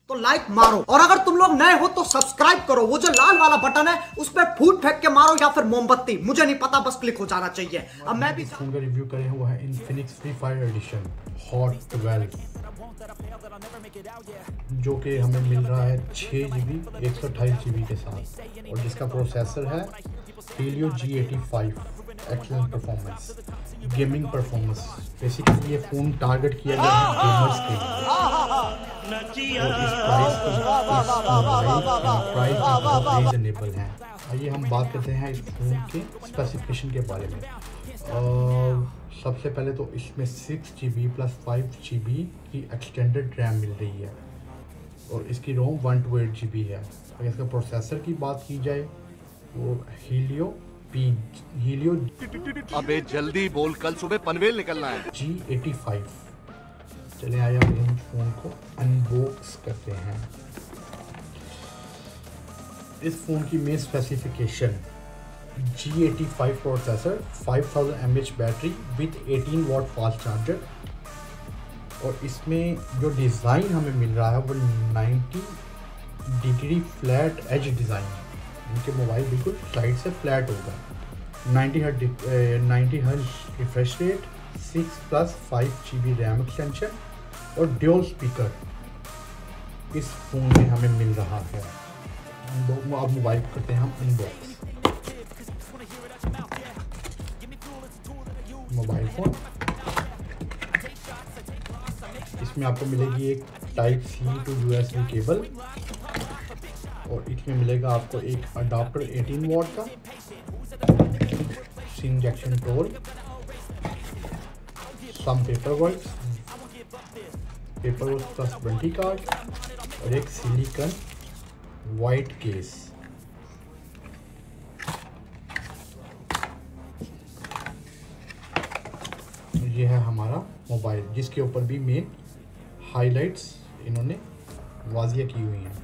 तो लाइक मारो, और अगर तुम लोग नए हो तो सब्सक्राइब करो। वो जो लाल वाला बटन है उस पर फूट फेंक के मारो या फिर मोमबत्ती, मुझे नहीं पता, बस क्लिक हो जाना चाहिए। अब मैं भी फोन का रिव्यू करे हुआ है इन्फिनिक्स FreeFire एडिशन हॉट 12, जो कि हमें मिल रहा है 6GB 128GB के साथ, और जिसका प्रोसेसर है Helio G85, excellent performance, gaming performance. Basically ये फ़ोन टारगेट किया गया है गेमर्स के लिए, और इस प्राइस रीजनेबल है। आइए हम बात करते हैं इस फ़ोन के स्पेसिफिकेशन के बारे में। सबसे पहले तो इसमें 6GB प्लस 5GB की एक्सटेंडेड रैम मिल रही है, और इसकी रोम 128GB है। अगर इसका प्रोसेसर की बात की जाए वो हीलियो अबे जल्दी बोल, कल सुबह पनवेल निकलना है। G85। चले आइए हम इस फ़ोन को अनबॉक्स करते हैं। इस फ़ोन की main specification G85 processor, 5000 mAh battery with 18 watt fast charger, और इसमें जो डिज़ाइन हमें मिल रहा है वो 90 डिग्री फ्लैट एज डिज़ाइन है। इनके मोबाइल बिल्कुल साइड से फ्लैट होगा। 90 hertz refresh rate, 6 plus 5GB RAM extension, और ड्यूल स्पीकर इस फ़ोन में हमें मिल रहा है। अब मोबाइल करते हैं हम अनबॉक्स। मोबाइल फ़ोन, इसमें आपको मिलेगी एक type C to USB cable, और इसमें मिलेगा आपको एक अडाप्टर 18 वाट का, injection tool, some paper plus 20 card, और एक सिलिकॉन वाइट केस। ये है हमारा मोबाइल, जिसके ऊपर भी मेन हाइलाइट्स इन्होंने वाजिया की हुई हैं।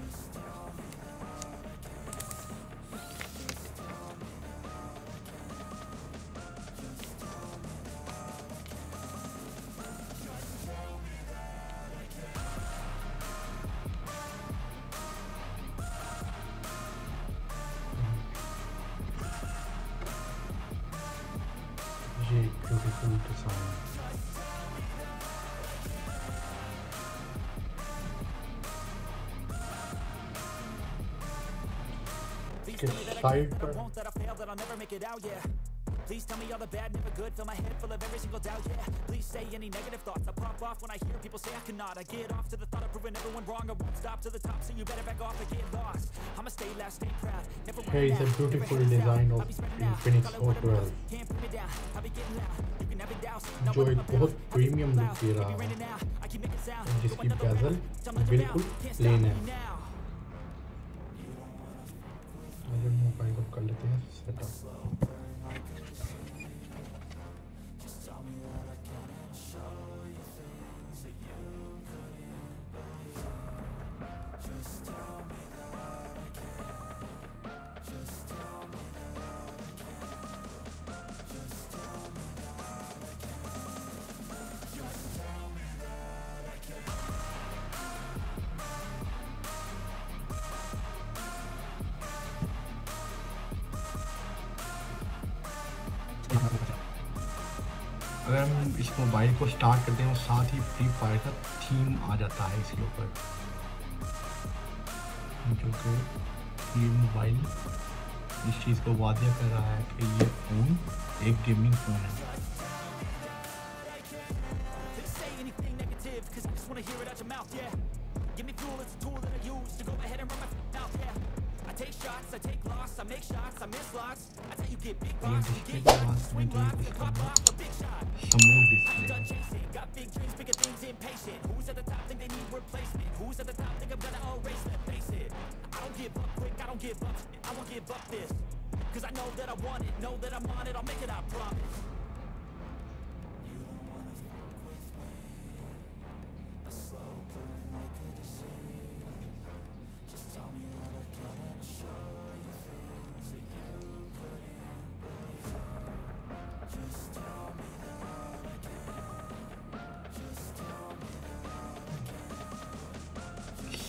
ये ब्यूटीफुल डिजाइन, के साइड पर Please tell me all the bad, never good. Fill my head full of every single doubt, yeah. Please say any negative thoughts. I pop off when I hear people say I cannot. I get off to the thought of proving everyone wrong. I won't stop to the top, so you better back off and get lost. I'ma stay loud, stay proud. Never here is a beautiful design of Infinix Hot 12, can't put me down. I'll be getting loud. You can never doubt. जो एक बहुत premium look दे रहा है, जिसकी bezel बिल्कुल plane है। Mobile को कर लेते हैं सेटअप। अगर हम इस मोबाइल को स्टार्ट करते हैं और साथ ही फ्री फायर का थीम आ जाता है इसके ऊपर, जो कि ये मोबाइल इस चीज़ को वादे कर रहा है कि ये फ़ोन एक गेमिंग फ़ोन है।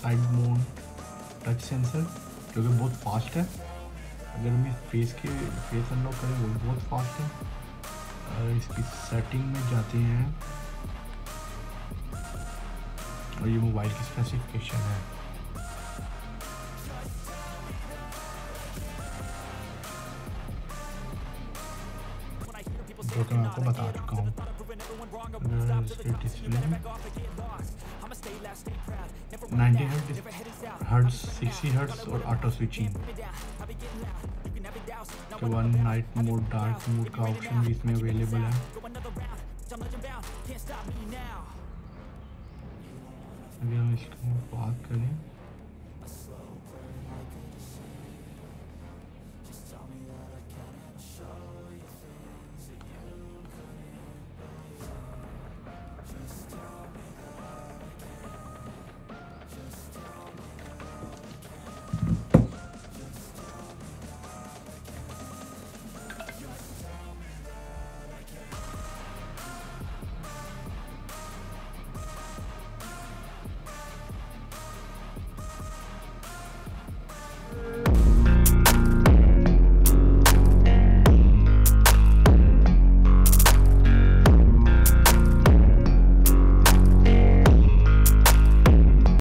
साइड माउंट टच सेंसर जो कि बहुत फास्ट है। अगर हम फेस अनलॉक करें वो बहुत फास्ट है। इसकी सेटिंग में जाते हैं और ये मोबाइल की स्पेसिफिकेशन है। जो कि मैं आपको बता चुका हूँ। इसके डिस्प्ले 90 हर्ट्ज, 60 हर्ट्ज और ऑटो स्विचिंग के बाद नाइट मोड, डार्क मोड का ऑप्शन भी इसमें अवेलेबल है। अगर हम इसकी बात करें